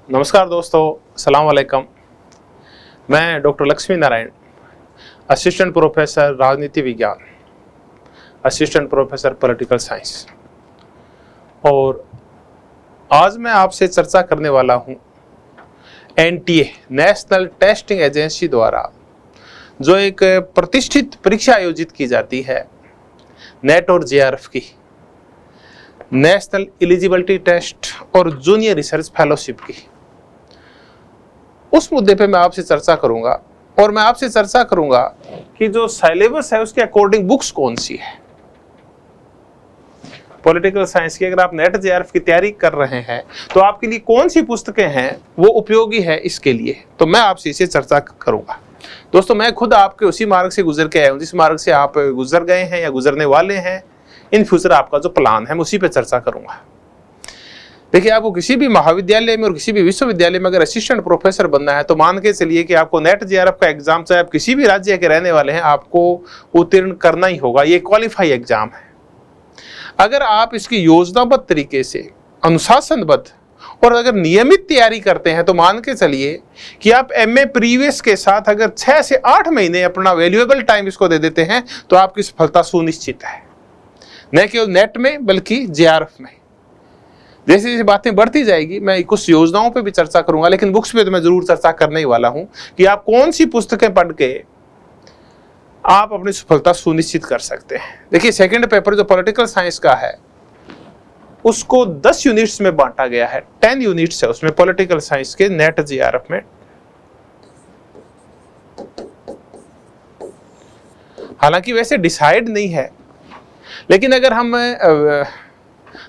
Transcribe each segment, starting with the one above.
नमस्कार दोस्तों, सलाम वालेकुम। मैं doctor Lakshmi Narayan, assistant professor राजनीति विज्ञान, असिस्टेंट प्रोफेसर पॉलिटिकल साइंस, और आज मैं आपसे चर्चा करने वाला हूं एनटीए नेशनल टेस्टिंग एजेंसी द्वारा जो एक प्रतिष्ठित परीक्षा आयोजित की जाती है नेट और जेआरएफ की, नेशनल एलिजिबिलिटी टेस्ट और जूनियर रिसर्च फेलोशिप की, उस मुद्दे पे मैं आपसे चर्चा करूंगा। और मैं आपसे चर्चा करूंगा कि जो सिलेबस है उसके अकॉर्डिंग बुक्स कौन सी है पॉलिटिकल साइंस की। अगर आप नेट जेआरएफ की तैयारी कर रहे हैं तो आपके लिए कौन सी पुस्तकें हैं वो उपयोगी है इसके लिए, तो मैं आपसे इसे चर्चा करूंगा। दोस्तों, मैं खुद आपके उसी मार्ग से गुजर के आया हूं जिस मार्ग से आप गुजर गए हैं या गुजरने वाले हैं। इन फ्यूचर आपका जो प्लान है मैं उसी पे चर्चा करूंगा। देखिए, आपको किसी भी महाविद्यालय में और किसी भी विश्वविद्यालय में अगर असिस्टेंट प्रोफेसर बनना है तो मान के चलिए कि आपको नेट जेआरएफ का एग्जाम, चाहे आप किसी भी राज्य के रहने वाले हैं, आपको उत्तीर्ण करना ही होगा। ये क्वालिफाई एग्जाम है। अगर आप इसकी योजनाबद्ध तरीके से, अनुशासनबद्ध और अगर नियमित तैयारी करते हैं तो मान के चलिए कि आप एमए प्रीवियस के साथ अगर 6 से 8 महीने अपना वैल्यूएबल टाइम इसको दे देते हैं तो आपकी सफलता सुनिश्चित है, न केवल नेट में बल्कि जेआरएफ में। जैसे जैसे बातें बढ़ती जाएगी मैं कुछ योजनाओं पे भी चर्चा करूंगा, लेकिन बुक्स पे तो मैं जरूर चर्चा करने ही वाला हूं कि आप कौन सी पुस्तकें पढ़ के आप अपनी सफलता सुनिश्चित कर सकते हैं। देखिए, सेकंड पेपर जो पॉलिटिकल साइंस का है उसको 10 यूनिट्स में बांटा गया है। 10 यूनिट्स है उसमें पॉलिटिकल साइंस के नेट जेआरएफ में। हालांकि वैसे डिसाइड नहीं है, लेकिन अगर हम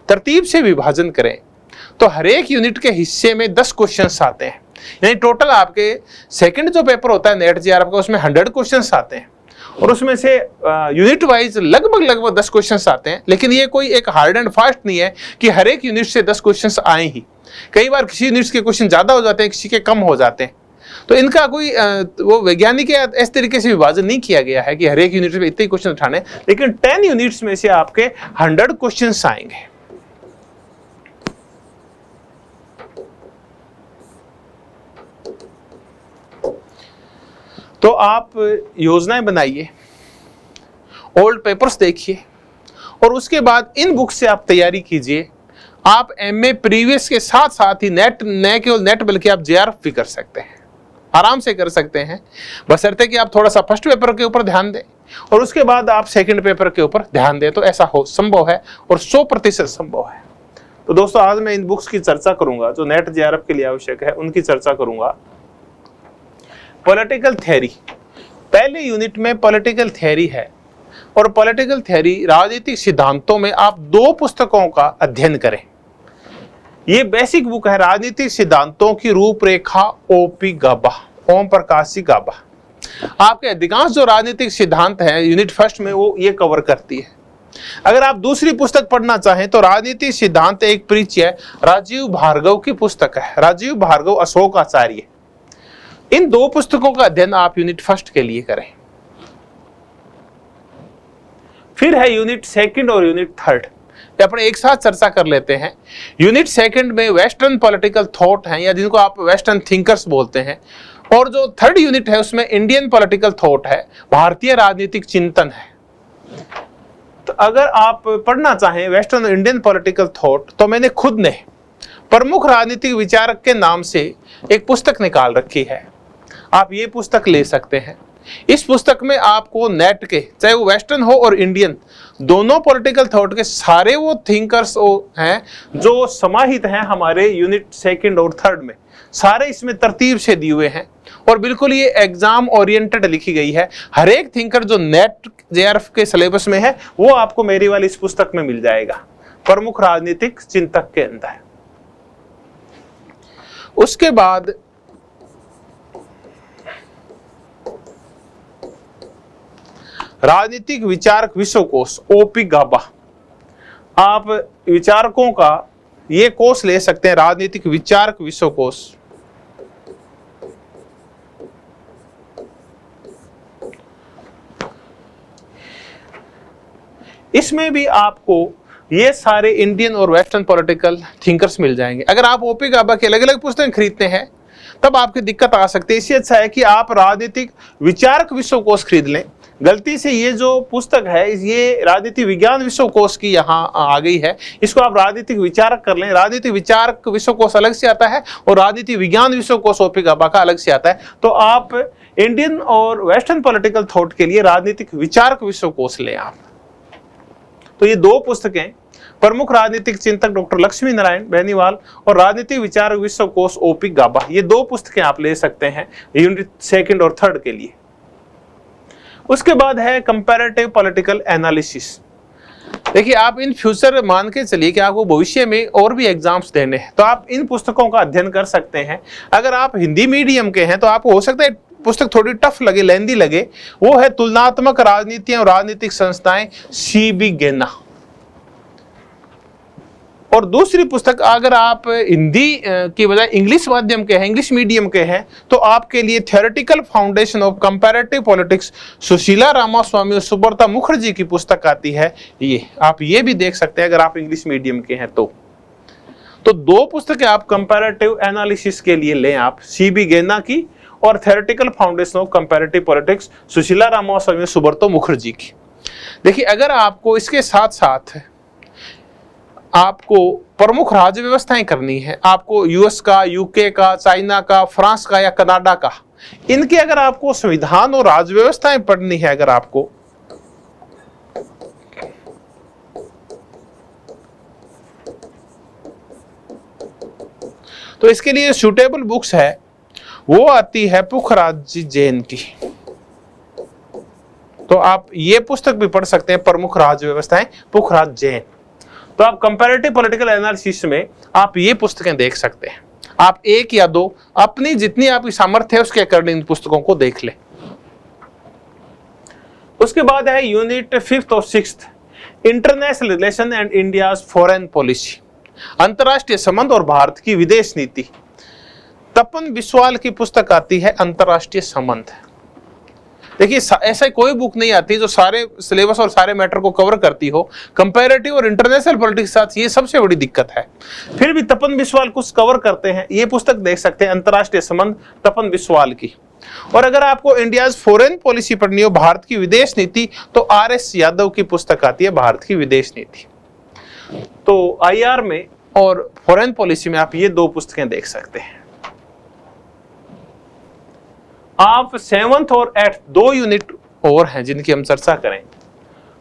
तरतीब से विभाजन करें तो हर एक यूनिट के हिस्से में 10 क्वेश्चंस आते हैं। यानी टोटल आपके सेकंड जो पेपर होता है नेट जेआरएफ का उसमें 100 क्वेश्चंस आते हैं और उसमें से यूनिट वाइज लगभग 10 क्वेश्चंस आते हैं। लेकिन ये कोई एक हार्ड एंड फास्ट नहीं है कि हर एक यूनिट से 10 क्वेश्चंस आए ही। कई बार किसी यूनिट के क्वेश्चन ज्यादा हो जाते हैं, किसी के कम हो जाते हैं। तो इनका कोई वो वैज्ञानिक इस तरीके से विभाजन नहीं किया गया है कि हर एक यूनिट में इतने क्वेश्चन उठाने, लेकिन 10 यूनिट्स में से आपके 100 क्वेश्चंस आएंगे। तो आप योजनाएं बनाइए, ओल्ड पेपर्स देखिए और उसके बाद इन बुक से आप तैयारी कीजिए। आप एमए प्रीवियस के साथ साथ ही नेट, न केवल नेट बल्कि आप जेआरएफ भी कर सकते हैं, आराम से कर सकते हैं, बशर्ते कि आप थोड़ा सा फर्स्ट पेपर के ऊपर ध्यान दें और उसके बाद आप सेकंड पेपर के ऊपर ध्यान दें। तो ऐसा हो संभव है और 100% संभव है। तो दोस्तों, आज मैं इन बुक्स की चर्चा करूंगा जो नेट जेआरएफ के लिए आवश्यक है, उनकी चर्चा करूंगा। पॉलिटिकल थ्योरी, पहले यूनिट में पॉलिटिकल थ्योरी है और पॉलिटिकल थ्योरी राजनीतिक सिद्धांतों में आप 2 पुस्तकों का अध्ययन करें। ये बेसिक बुक है, राजनीतिक सिद्धांतों की रूपरेखा, ओपी गाबा, ओम प्रकाश जी गाबा। आपके अधिकांश जो राजनीतिक सिद्धांत हैं यूनिट फर्स्ट में वो ये कवर करती है। अगर आप दूसरी पुस्तक पढ़ना चाहें तो राजनीतिक सिद्धांत एक परिचय, राजीव भार्गव की पुस्तक है, राजीव भार्गव, अशोक आचार्य। इन 2 पुस्तकों का अध्ययन आप यूनिट फर्स्ट के लिए करें। फिर है यूनिट सेकंड और यूनिट थर्ड, अपने एक साथ चर्चा कर लेते हैं। यूनिट सेकंड में वेस्टर्न पॉलिटिकल थॉट है या जिनको आप वेस्टर्न थिंकर्स बोलते हैं, और जो थर्ड यूनिट है उसमें इंडियन पॉलिटिकल थॉट है, भारतीय राजनीतिक चिंतन है। तो अगर आप पढ़ना चाहें वेस्टर्न इंडियन पॉलिटिकल थॉट तो मैंने खुद ने प्रमुख राजनीतिक विचारक के नाम से एक पुस्तक निकाल रखी है, आप ये पुस्तक ले सकते हैं। इस पुस्तक में आपको नेट के, चाहे वो वेस्टर्न हो और इंडियन, दोनों पॉलिटिकल थॉट के सारे वो थिंकर्स हैं जो समाहित हैं हमारे यूनिट सेकंड और थर्ड में, सारे इसमें तरतीब से दिए हुए हैं और बिल्कुल ये एग्जाम ओरिएंटेड लिखी गई है। हर एक थिंकर जो नेट जेआरएफ के सिलेबस में है वो आपको मेरी वाली इस पुस्तक में मिल जाएगा, प्रमुख राजनीतिक चिंतक के अंदर। उसके बाद राजनीतिक विचारक विश्वकोश, ओपी गाबा। आप विचारकों का ये कोर्स ले सकते हैं, राजनीतिक विचारक विश्वकोश। इसमें भी आपको ये सारे इंडियन और वेस्टर्न पॉलिटिकल थिंकर्स मिल जाएंगे। अगर आप ओपी गाबा की अलग अलग पुस्तकें खरीदते हैं तब आपकी दिक्कत आ सकती है। इससे अच्छा है कि आप राजनीतिक विचारक विश्वकोश खरीद लें। गलती से ये जो पुस्तक है ये राजनीति विज्ञान विश्वकोश की यहाँ आ गई है, इसको आप राजनीतिक विचारक कर लें। राजनीतिक विचारक विश्वकोश अलग से आता है और राजनीति विज्ञान विश्वकोश ओपी गाबा का अलग से आता है। तो आप इंडियन और वेस्टर्न पॉलिटिकल थॉट के लिए राजनीतिक विचारक विश्वकोश लें आप। तो ये दो पुस्तकें, प्रमुख राजनीतिक चिंतक डॉक्टर लक्ष्मी नारायण बेनीवाल और राजनीतिक विचारक विश्वकोश ओपी गाबा, ये दो पुस्तकें आप ले सकते हैं यूनिट 2 और 3 के लिए। उसके बाद है कंपैरेटिव पॉलिटिकल एनालिसिस। देखिए, आप इन फ्यूचर मान के चलिए कि आपको भविष्य में और भी एग्जाम्स देने हैं तो आप इन पुस्तकों का अध्ययन कर सकते हैं। अगर आप हिंदी मीडियम के हैं तो आपको हो सकता है पुस्तक थोड़ी टफ लगे, लेंदी लगे, वो है तुलनात्मक राजनीतियां और राजनीतिक संस्थाएं, CB गेना। और दूसरी पुस्तक, अगर आप हिंदी की बजाय इंग्लिश माध्यम के हैं, इंग्लिश मीडियम के हैं, तो आपके लिए theoretical foundation of comparative politics Sushila Ramaswamy और सुब्रता मुखर्जी की पुस्तक आती है। ये आप ये भी देख सकते हैं अगर आप इंग्लिश मीडियम के हैं तो दो पुस्तकें आप कंपैरेटिव एनालिसिस के लिए लें आप, CB गेना की और theoretical foundation of comparative politics Sushila Ramaswamy और सुब्रता मुखर्जी की। देखिए, अगर आपको इसके साथ साथ आपको प्रमुख राज्य व्यवस्थाएं करनी है, आपको US का, UK का, चाइना का, फ्रांस का या कनाडा का, इनके अगर आपको संविधान और राज्य व्यवस्थाएं पढ़नी है, अगर आपको तो इसके लिए सूटेबल बुक्स है वो आती है पुखराज जी जैन की। तो आप ये पुस्तक भी पढ़ सकते हैं, प्रमुख राज्य व्यवस्थाएं, पुखराज जैन। तो आप कंपैरेटिव पॉलिटिकल एनालिसिस में आप ये पुस्तकें देख सकते हैं। आप एक या दो, अपनी जितनी आपकी सामर्थ्य है उसके अकॉर्डिंग इन पुस्तकों को देख लें। उसके बाद है यूनिट 5 और 6, international relation and India's foreign policy, अंतर्राष्ट्रीय संबंध और भारत की विदेश नीति। तपन बिस्वाल की पुस्तक आती है अंतर्राष्ट्रीय संबंध। देखिए, ऐसा कोई बुक नहीं आती जो सारे सिलेबस और सारे मैटर को कवर करती हो। कंपैरेटिव और इंटरनेशनल पॉलिटिक्स के साथ ये सबसे बड़ी दिक्कत है। फिर भी तपन बिस्वाल कुछ कवर करते हैं। ये पुस्तक देख सकते हैं, अंतर्राष्ट्रीय संबंध, तपन बिस्वाल की। और अगर आपको इंडियाज फॉरेन पॉलिसी पढ़नी हो, भारत की विदेश नीति, तो RS यादव की पुस्तक आती है भारत की विदेश नीति। तो IR में और फॉरेन पॉलिसी में आप ये दो पुस्तकें देख सकते हैं। आप 7th और 8th 2 यूनिट और हैं जिनकी हम चर्चा करें,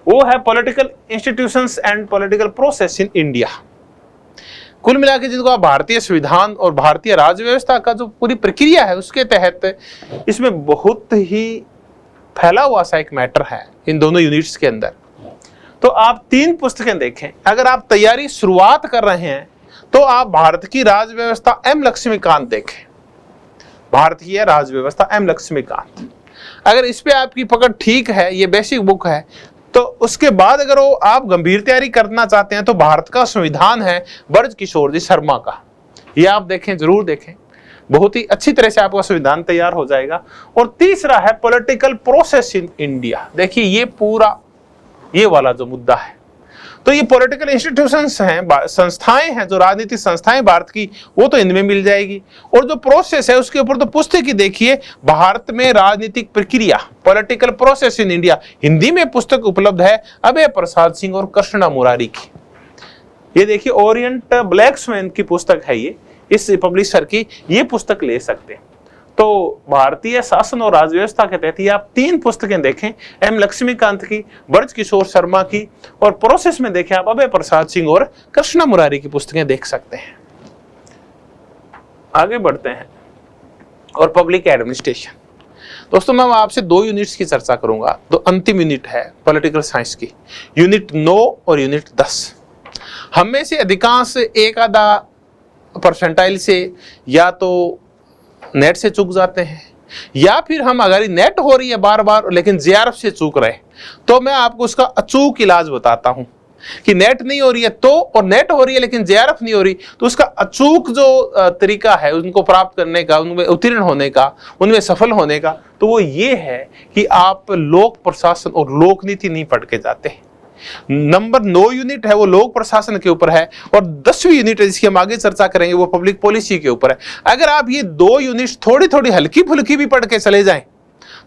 वो है political institutions and political process in India. कुल मिला के जिनको आप भारतीय संविधान और भारतीय राज्य व्यवस्था का जो पूरी प्रक्रिया है उसके तहत, इसमें बहुत ही फैला हुआ सा एक मैटर है इन दोनों यूनिट्स के अंदर। तो आप 3 पुस्तकें देखें। अगर आप तैयारी शुरुआत कर रहे हैं तो आप भारत की राज्य व्यवस्था M लक्ष्मीकांत देखें, भारतीय राज्य व्यवस्था M लक्ष्मीकांत। अगर इस पे आपकी पकड़ ठीक है, ये बेसिक बुक है, तो उसके बाद अगर वो आप गंभीर तैयारी करना चाहते हैं तो भारत का संविधान है ब्रज किशोर जी शर्मा का, ये आप देखें, जरूर देखें। बहुत ही अच्छी तरह से आपका संविधान तैयार हो जाएगा। और तीसरा है पॉलिटिकल प्रोसेस इन इंडिया। देखिए, ये पूरा ये वाला जो मुद्दा है, तो ये पॉलिटिकल इंस्टीट्यूशंस हैं, संस्थाएं हैं, जो राजनीतिक संस्थाएं भारत की, वो तो इनमें मिल जाएगी। और जो प्रोसेस है उसके ऊपर तो पुस्तक ही देखिए, भारत में राजनीतिक प्रक्रिया, political process in India, Hindi में पुस्तक उपलब्ध है अभय प्रसाद सिंह और कृष्णा मुरारी की। ये देखिए, ओरिएंट ब्लैक्समैन की पुस्तक है ये, इस पब्लिशर की, ये पुस्तक ले सकते हैं। तो भारतीय शासन और राज्य व्यवस्था के तहत ये आप 3 पुस्तकें देखें, M लक्ष्मीकांत की, ब्रज किशोर शर्मा की, और प्रोसेस में देखें आप अभय प्रसाद सिंह और कृष्णा मुरारी की पुस्तकें देख सकते हैं। आगे बढ़ते हैं। और पब्लिक एडमिनिस्ट्रेशन, दोस्तों मैं आपसे 2 यूनिट्स की चर्चा करूंगा। तो अंतिम यूनिट है पॉलिटिकल साइंस की, यूनिट 9 और यूनिट 10। हम में से अधिकांश 1-आधा% से या तो नेट से चूक जाते हैं, या फिर हम अगर नेट हो रही है बार बार लेकिन JRF से चूक रहे, तो मैं आपको उसका अचूक इलाज बताता हूं कि नेट नहीं हो रही है तो, और नेट हो रही है लेकिन JRF नहीं हो रही, तो उसका अचूक जो तरीका है उनको प्राप्त करने का, उनमें उत्तीर्ण होने का, उनमें सफल होने का, तो वो ये है कि आप लोक प्रशासन और लोक नीति नहीं पढ़ के जाते। नंबर 9 यूनिट है वो लोक प्रशासन के ऊपर है, और 10वीं यूनिट है जिसकी हम आगे चर्चा करेंगे वो पब्लिक पॉलिसी के ऊपर है। अगर आप ये 2 यूनिट थोड़ी थोड़ी हल्की फुल्की भी पढ़ के चले जाएं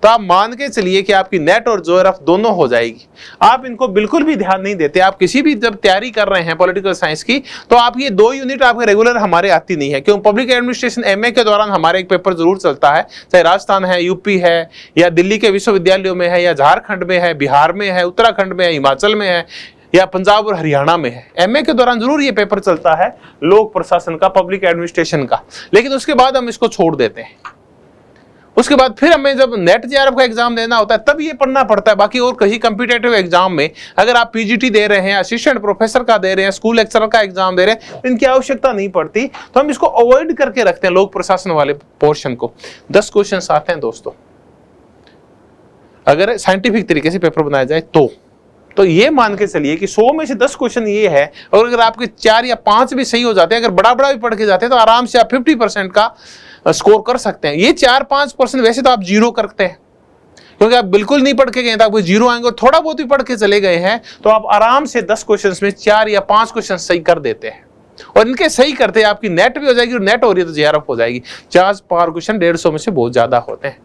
तो आप मान के चलिए कि आपकी नेट और ज्योग्राफ दोनों हो जाएगी। आप इनको बिल्कुल भी ध्यान नहीं देते। आप किसी भी जब तैयारी कर रहे हैं पॉलिटिकल साइंस की, तो आप ये 2 यूनिट आपके रेगुलर हमारे आती नहीं है। क्यों? पब्लिक एडमिनिस्ट्रेशन एमए के दौरान हमारे एक पेपर जरूर चलता है, चाहे राजस्थान है, यूपी है, या दिल्ली के विश्वविद्यालयों में है, या झारखंड में है, बिहार में है, उत्तराखंड में है, हिमाचल में है, या पंजाब और हरियाणा में है। एमए के दौरान जरूर ये पेपर चलता है लोक प्रशासन का, पब्लिक एडमिनिस्ट्रेशन का, लेकिन उसके बाद हम इसको छोड़ देते हैं। उसके बाद फिर हमें जब नेट जेआरएफ का एग्जाम देना होता है तब ये पढ़ना पड़ता है। बाकी और कहीं कम्पिटेटिव एग्जाम में अगर आप पीजीटी दे रहे हैं, असिस्टेंट प्रोफेसर का दे रहे हैं, स्कूल लेक्चरर का एग्जाम दे रहे हैं, इनकी आवश्यकता नहीं पड़ती, तो हम इसको अवॉइड करके रखते हैं लोक प्रशासन वाले पोर्शन को। 10 क्वेश्चन आते हैं दोस्तों, अगर साइंटिफिक तरीके से पेपर बनाया जाए तो ये मान के चलिए कि 100 में से 10 क्वेश्चन ये है, और अगर आपके 4 या 5 भी सही हो जाते हैं, अगर बड़ा बड़ा भी पढ़ के जाते हैं, तो आराम से आप 50% का स्कोर कर सकते हैं। ये 4-5% वैसे तो आप 0 करते हैं, क्योंकि आप बिल्कुल नहीं पढ़ के गए तो आपको 0 आएंगे, और थोड़ा बहुत भी पढ़ के चले गए हैं तो आप आराम से 10 क्वेश्चन में 4 या 5 क्वेश्चन सही कर देते हैं, और इनके सही करते हैं आपकी नेट भी हो जाएगी, और नेट हो रही है तो जेआरएफ हो जाएगी। 4 क्वेश्चन 150 में से बहुत ज्यादा होते हैं।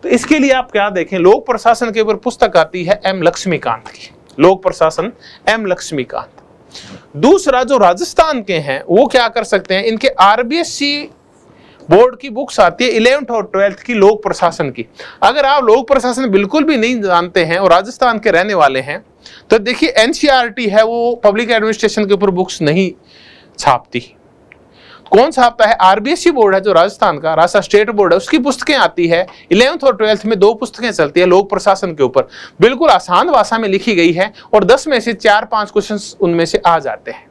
तो इसके लिए आप क्या देखें, लोक प्रशासन के ऊपर पुस्तक आती है एम लक्ष्मीकांत की, लोक प्रशासन एम लक्ष्मीकांत। दूसरा जो राजस्थान के हैं वो क्या कर सकते हैं, इनके आरबीएससी बोर्ड की बुक्स आती है 11th और 12th की लोक प्रशासन की। अगर आप लोक प्रशासन बिल्कुल भी नहीं जानते हैं और राजस्थान के रहने वाले हैं, तो देखिए एनसीईआरटी है वो पब्लिक एडमिनिस्ट्रेशन के ऊपर बुक्स नहीं छापती। कौन छापता है? आरबीएससी बोर्ड है जो राजस्थान का, राजस्थान स्टेट बोर्ड है, उसकी पुस्तकें आती है। 11th और 12th में 2 पुस्तकें चलती है लोक प्रशासन के ऊपर, बिल्कुल आसान भाषा में लिखी गई है, और 10 में से 4-5 क्वेश्चन उनमें से आ जाते हैं।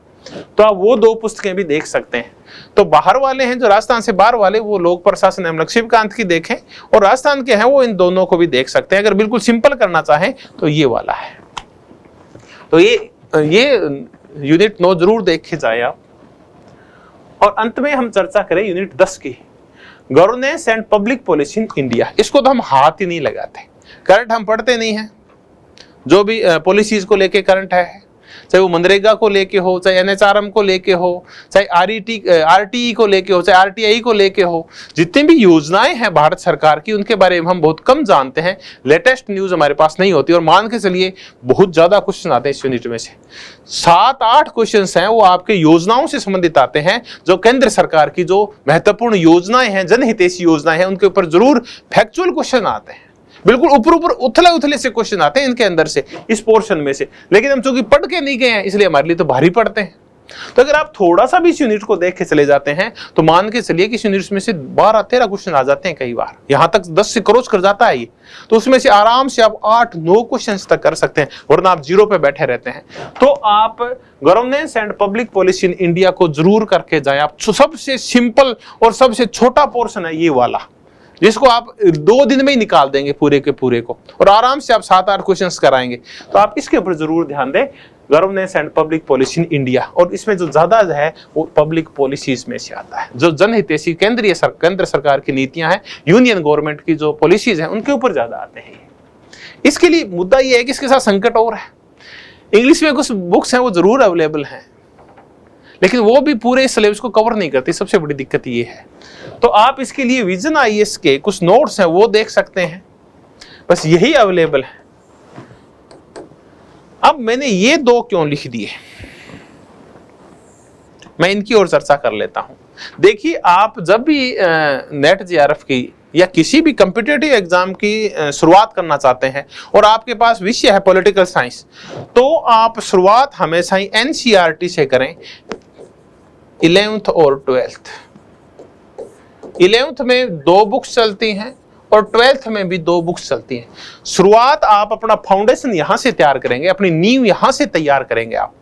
तो आप वो 2 पुस्तकें भी देख सकते हैं। तो बाहर वाले हैं जो राजस्थान से बाहर वाले, वो लोक प्रशासन एम लक्ष्मीकांत की देखें, और राजस्थान के हैं वो इन दोनों को भी देख सकते हैं। अगर बिल्कुल सिंपल करना चाहें तो ये वाला है। तो ये यूनिट 9 जरूर देखे जाए आप। और अंत में हम चर्चा करें यूनिट 10 की, governance and public policy in India. इसको तो हम हाथ ही नहीं लगाते, करंट हम पढ़ते नहीं हैं। जो भी पॉलिसीज को लेके करंट है, चाहे वो मनरेगा को लेके हो, चाहे एनएचआरएम को लेके हो, चाहे आरटीई को लेके हो, चाहे आरटीआई को लेके हो, जितनी भी योजनाएं हैं भारत सरकार की उनके बारे में हम बहुत कम जानते हैं। लेटेस्ट न्यूज हमारे पास नहीं होती, और मान के चलिए बहुत ज्यादा क्वेश्चन आते हैं इस यूनिट में से। 7-8 क्वेश्चन हैं वो आपके योजनाओं से संबंधित आते हैं, जो केंद्र सरकार की जो महत्वपूर्ण योजनाएं हैं, जनहितैषी योजनाएं हैं, उनके ऊपर जरूर फैक्चुअल क्वेश्चन आते हैं। बिल्कुल ऊपर उथले से क्वेश्चन आते हैं इनके अंदर से, इस पोर्शन में से, लेकिन हम चूंकि पढ़ के नहीं गए हैं इसलिए हमारे लिए तो भारी पड़ते हैं। तो अगर आप थोड़ा सा भी इस यूनिट को देख के चले जाते हैं तो मान के चलिए कि इस यूनिट में से 12-13 क्वेश्चन आ जाते हैं, कई बार यहां तक 10 से क्रॉस कर जाता है ये। तो उसमें से आराम से आप 8-9 क्वेश्चन तक कर सकते हैं, वरना आप 0 पे बैठे रहते हैं। तो आप governance and public policy in India को जरूर करके जाए। आप सबसे सिंपल और सबसे छोटा पोर्शन है ये वाला, जिसको आप 2 दिन में ही निकाल देंगे पूरे के पूरे को, और आराम से आप 7-8 क्वेश्चंस कराएंगे। तो आप इसके ऊपर जरूर ध्यान दें, governance and public policy in India. और इसमें जो ज्यादा है वो पब्लिक पॉलिसीज में से आता है, जो जनहितैषी केंद्र सरकार की नीतियां हैं, यूनियन गवर्नमेंट की जो पॉलिसीज हैं, उनके ऊपर ज्यादा आते हैं। इसके लिए मुद्दा ये है कि इसके साथ संकट और है, इंग्लिश में कुछ बुक्स हैं वो जरूर अवेलेबल हैं, लेकिन वो भी पूरे सिलेबस को कवर नहीं करती। सबसे बड़ी दिक्कत ये है। तो आप इसके लिए विजन आईएएस के कुछ नोट्स हैं वो देख सकते हैं, बस यही अवेलेबल है। अब मैंने ये 2 क्यों लिख दिए, मैं इनकी और चर्चा कर लेता हूं। देखिए, आप जब भी नेट जेआरएफ की या किसी भी कॉम्पिटिटिव एग्जाम की शुरुआत करना चाहते हैं और आपके पास विषय है पॉलिटिकल साइंस, तो आप शुरुआत हमेशा ही एनसीईआरटी से करें। 11th और 12th, 11th में 2 बुक्स चलती हैं और 12th में भी 2 बुक्स चलती हैं। शुरुआत आप अपना फाउंडेशन यहां से तैयार करेंगे, अपनी नींव यहां से तैयार करेंगे आप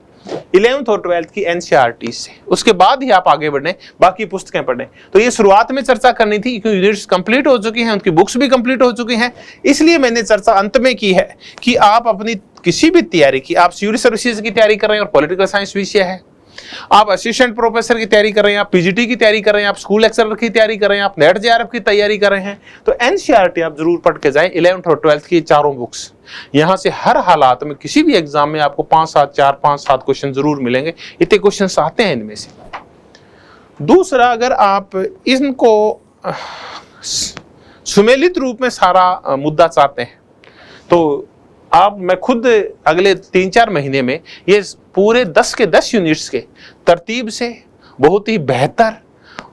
11th और 12th की एनसीईआरटी से। उसके बाद ही आप आगे बढ़े, बाकी पुस्तकें पढ़ें। तो ये शुरुआत में चर्चा करनी थी, क्योंकि यूनिट्स कंप्लीट हो चुकी हैं, उनकी बुक्स भी कंप्लीट हो चुकी हैं, इसलिए मैंने चर्चा अंत में की है कि आप अपनी किसी भी तैयारी की, आप सिविल सर्विसेज की तैयारी कर रहे हैं और पॉलिटिकल साइंस विषय है, आप असिस्टेंट प्रोफेसर की तैयारी कर रहे हैं, आप पीजीटी की तैयारी कर रहे हैं, आप स्कूल लेक्चरर की तैयारी कर रहे हैं, आप नेट जेआरएफ की तैयारी कर रहे हैं, तो एनसीईआरटी आप जरूर पढ़ के जाएं। 11th और 12th की चारों बुक्स, यहां से हर हालात में किसी भी एग्जाम में आपको 5-7 क्वेश्चन जरूर मिलेंगे। इतने क्वेश्चन आते हैं इनमें से। दूसरा, अगर आप इनको सुमेलित रूप में सारा मुद्दा चाहते हैं तो मैं खुद अगले 3-4 महीने में ये पूरे 10 के 10 यूनिट्स के तरतीब से बहुत ही बेहतर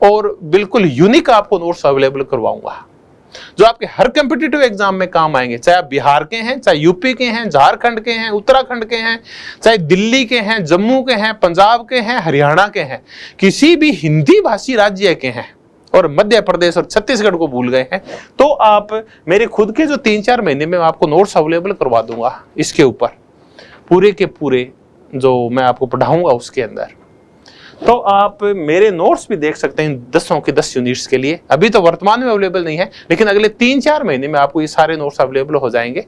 और बिल्कुल यूनिक आपको नोट्स अवेलेबल करवाऊंगा, जो आपके हर कॉम्पिटिटिव एग्जाम में काम आएंगे। चाहे आप बिहार के हैं, चाहे यूपी के हैं, झारखंड के हैं, उत्तराखंड के हैं, चाहे दिल्ली के हैं, जम्मू के हैं, पंजाब के हैं, हरियाणा के हैं, किसी भी हिंदी भाषी राज्य के हैं और मध्य प्रदेश और छत्तीसगढ़ को भूल गए हैं, तो आप मेरे खुद के जो 3-4 महीने में आपको नोट्स अवेलेबल करवा दूंगा इसके ऊपर, पूरे के पूरे जो मैं आपको पढ़ाऊंगा उसके अंदर। तो आप मेरे नोट्स भी देख सकते हैं 10 के 10 यूनिट्स के लिए। अभी तो वर्तमान में अवेलेबल नहीं है, लेकिन अगले 3-4 महीने में आपको ये सारे नोट्स अवेलेबल हो जाएंगे,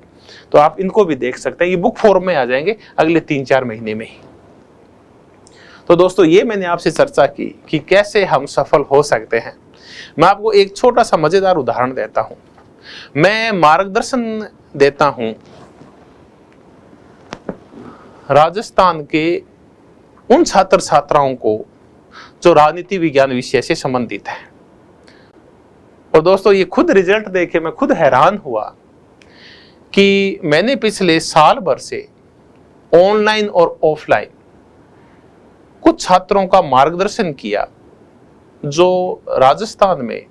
तो आप इनको भी देख सकते हैं। ये बुक फॉर्म में आ जाएंगे अगले 3-4 महीने में ही। तो दोस्तों, ये मैंने आपसे चर्चा की कि कैसे हम सफल हो सकते हैं। मैं आपको एक छोटा सा मजेदार उदाहरण देता हूं। मैं मार्गदर्शन देता हूं राजस्थान के उन छात्र छात्राओं को जो राजनीति विज्ञान विषय से संबंधित है। और दोस्तों, ये खुद रिजल्ट देखे मैं खुद हैरान हुआ कि मैंने पिछले साल भर से ऑनलाइन और ऑफलाइन कुछ छात्रों का मार्गदर्शन किया जो राजस्थान में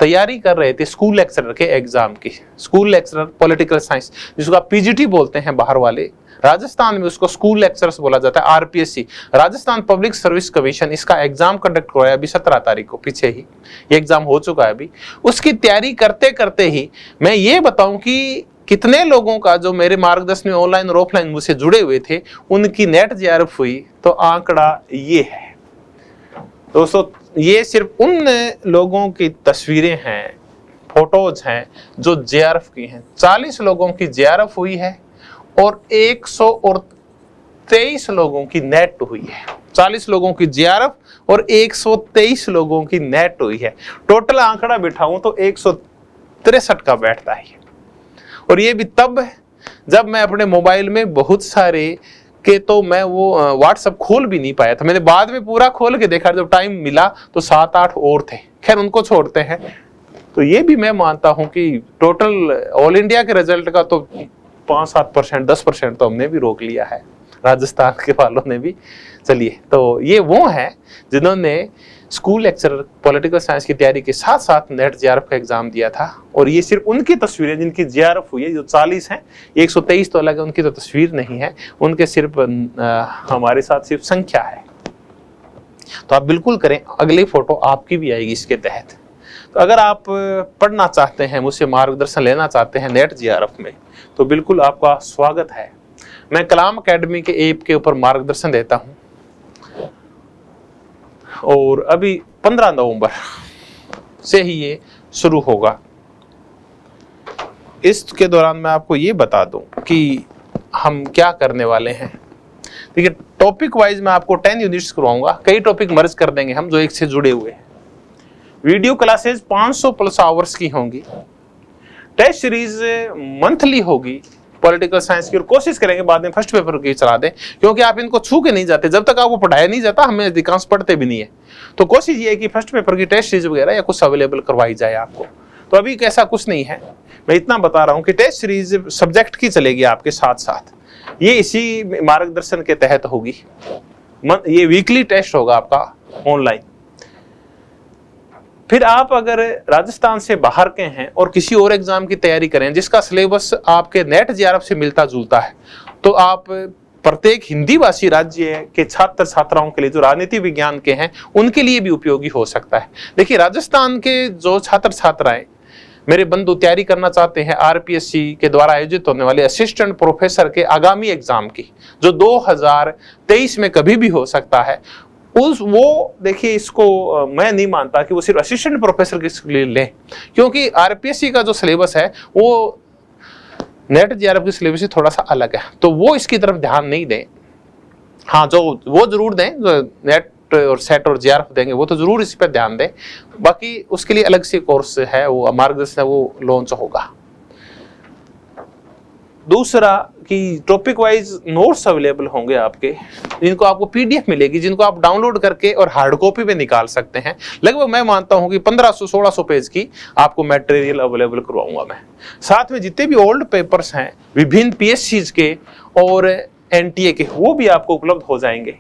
तैयारी कर रहे थे स्कूल लेक्चरर के एग्जाम की। स्कूल लेक्चरर पॉलिटिकल साइंस, जिसको आप पीजीटी बोलते हैं बाहर वाले, राजस्थान में उसको स्कूल लेक्चरर्स बोला जाता है। RPSC, Rajasthan public service commission, इसका एग्जाम कंडक्ट करवाया अभी 17 तारीख को, पीछे ही ये एग्जाम हो चुका है अभी। उसकी तैयारी करते करते ही मैं ये बताऊं कि कितने लोगों का जो मेरे मार्गदर्शन में ऑनलाइन और ऑफलाइन मुझसे जुड़े हुए थे उनकी नेट जेआरएफ हुई, तो आंकड़ा ये है दोस्तों। ये सिर्फ उन लोगों की तस्वीरें हैं, फोटोज हैं जो जेआरएफ की हैं। 40 लोगों की जेआरएफ हुई है और 123 लोगों की नेट हुई है। 40 लोगों की जेआरएफ और 123 लोगों की नेट हुई है। टोटल आंकड़ा बिठाऊं तो 163 का बैठता है। और ये भी तब जब मैं अपने मोबाइल में बहुत सारे के, तो मैं वो व्हाट्सएप खोल भी नहीं पाया था। मैंने बाद में पूरा खोल के देखा, जब टाइम मिला तो 7-8 और थे। खैर, उनको छोड़ते हैं। तो ये भी मैं मानता हूं कि टोटल ऑल इंडिया के रिजल्ट का तो 5-7%, 10% तो हमने भी रोक लिया है, राजस्थान के वालों ने भी। चलिए, तो ये वो हैं जिन्होंने स्कूल लेक्चरर पॉलिटिकल साइंस की तैयारी के साथ साथ नेट जेआरएफ का एग्जाम दिया था। और ये सिर्फ उनकी तस्वीरें जिनकी जेआरएफ हुई है, जो 40 हैं, 123 तो अलग है, उनकी तो तस्वीर नहीं है, उनके सिर्फ हमारे साथ सिर्फ संख्या है। तो आप बिल्कुल करें, अगली फोटो आपकी भी आएगी इसके तहत। तो अगर आप पढ़ना चाहते हैं, मुझसे मार्गदर्शन लेना चाहते हैं नेट जेआरएफ में, तो बिल्कुल आपका स्वागत है। मैं कलाम अकेडमी के ऐप के ऊपर मार्गदर्शन देता हूं और अभी 15 नवंबर से ही ये शुरू होगा। इसके दौरान मैं आपको ये बता दूं कि हम क्या करने वाले हैं। देखिए, टॉपिक वाइज मैं आपको 10 यूनिट्स करवाऊंगा। कई टॉपिक मर्ज कर देंगे हम जो एक से जुड़े हुए हैं। वीडियो क्लासेस 500+ आवर्स की होंगी। टेस्ट सीरीज मंथली होगी पॉलिटिकल साइंस की, और कोशिश करेंगे बाद में फर्स्ट पेपर की चला दें, क्योंकि आप इनको छू के नहीं जाते। जब तक आपको पढ़ाया नहीं जाता, हमें अधिकांश पढ़ते भी नहीं है। तो कोशिश ये है कि फर्स्ट पेपर की टेस्ट सीरीज वगैरह या कुछ अवेलेबल करवाई जाए आपको। तो अभी कैसा कुछ नहीं है, मैं इतना बता रहा हूँ कि टेस्ट सीरीज सब्जेक्ट की चलेगी आपके साथ साथ। ये इसी मार्गदर्शन के तहत होगी। ये वीकली टेस्ट होगा आपका ऑनलाइन। फिर आप अगर राजस्थान से बाहर के हैं और किसी और एग्जाम की तैयारी करें जिसका सिलेबस आपके नेट जेआरएफ से मिलता जुलता है, तो आप प्रत्येक हिंदी भाषी राज्य के छात्र छात्राओं के लिए जो राजनीति विज्ञान के हैं उनके लिए भी उपयोगी हो सकता है। देखिए, राजस्थान के जो छात्र छात्राएं मेरे बंधु तैयारी करना चाहते हैं आरपीएससी के द्वारा आयोजित होने वाले असिस्टेंट प्रोफेसर के आगामी एग्जाम की, जो 2023 में कभी भी हो सकता है, वो देखिए, इसको मैं नहीं मानता कि वो सिर्फ असिस्टेंट प्रोफेसर के लिए लें, क्योंकि आरपीएससी का जो सिलेबस है वो नेट जेआरएफ के सिलेबस से थोड़ा सा अलग है। तो वो इसकी तरफ ध्यान नहीं दें। हाँ, जो वो जरूर दें, जो नेट और सेट और जेआरएफ देंगे वो तो जरूर इस पर ध्यान दें। बाकी उसके लिए अलग से कोर्स है, वो मार्गदर्शन है, वो लॉन्च होगा। दूसरा कि टॉपिक वाइज नोट्स अवेलेबल होंगे आपके, जिनको आपको पीडीएफ मिलेगी, जिनको आप डाउनलोड करके और हार्ड कॉपी में निकाल सकते हैं। लगभग मैं मानता हूं कि 1500-1600 पेज की आपको मटेरियल अवेलेबल करवाऊंगा मैं। साथ में जितने भी ओल्ड पेपर्स हैं विभिन्न पीएससीज के और एनटीए के, वो भी आपको उपलब्ध हो जाएंगे।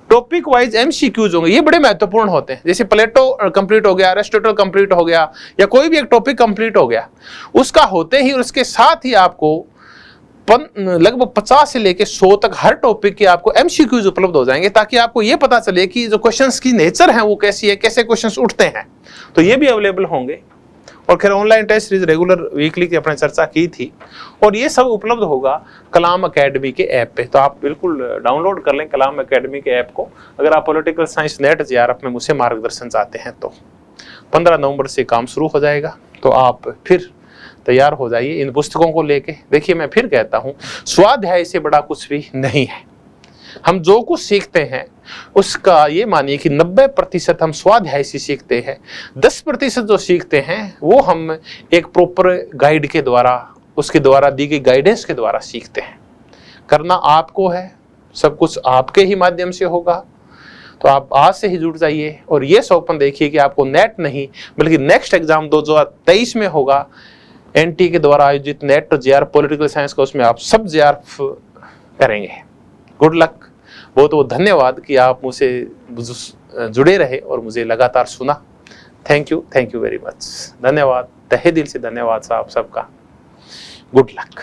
टॉपिक वाइज एमसीक्यूज होंगे, ये बड़े महत्वपूर्ण होते हैं। जैसे प्लेटो कंप्लीट हो गया, एरिस्टोटल कंप्लीट हो गया, या कोई भी एक टॉपिक कंप्लीट हो गया, उसका होते ही और उसके साथ ही आपको लगभग 50 से लेके 100 तक हर टॉपिक के आपको एमसीक्यूज उपलब्ध हो जाएंगे, ताकि आपको ये पता चले कि जो क्वेश्चंस की नेचर है वो कैसी है, कैसे क्वेश्चंस उठते हैं। तो ये भी अवेलेबल होंगे। और खैर online test series regular weekly की अपने चर्चा की थी, और ये सब उपलब्ध होगा कलाम एकेडमी के ऐप पे। तो आप बिल्कुल डाउनलोड कर लें कलाम एकेडमी के ऐप को, अगर आप पॉलिटिकल साइंस नेट जेआरएफ में मुझसे मार्गदर्शन चाहते हैं तो। 15 नवंबर से काम शुरू हो जाएगा, तो आप फिर तैयार हो जाइए इन पुस्तकों को लेके। देखिए मैं फिर कहता हूं, स्वाध्याय से बड़ा कुछ भी नहीं है। हम जो कुछ सीखते हैं उसका ये मानिए कि 90% हम स्वाध्याय से सीखते हैं। 10% जो सीखते हैं वो हम एक प्रॉपर गाइड के द्वारा, उसके द्वारा दी गई गाइडेंस के द्वारा सीखते हैं। करना आपको है, सब कुछ आपके ही माध्यम से होगा। तो आप आज से ही जुड़ जाइए और ये स्वप्न देखिए कि आपको नेट नहीं बल्कि नेक्स्ट एग्जाम 2023 में होगा, एनटी के द्वारा आयोजित नेट जेआरएफ पॉलिटिकल साइंस का, उसमें आप सब जेआरएफ करेंगे। गुड लक, बहुत बहुत धन्यवाद कि आप मुझसे जुड़े रहे और मुझे लगातार सुना। थैंक यू वेरी मच, धन्यवाद, तहे दिल से धन्यवाद साहब सबका। Good luck.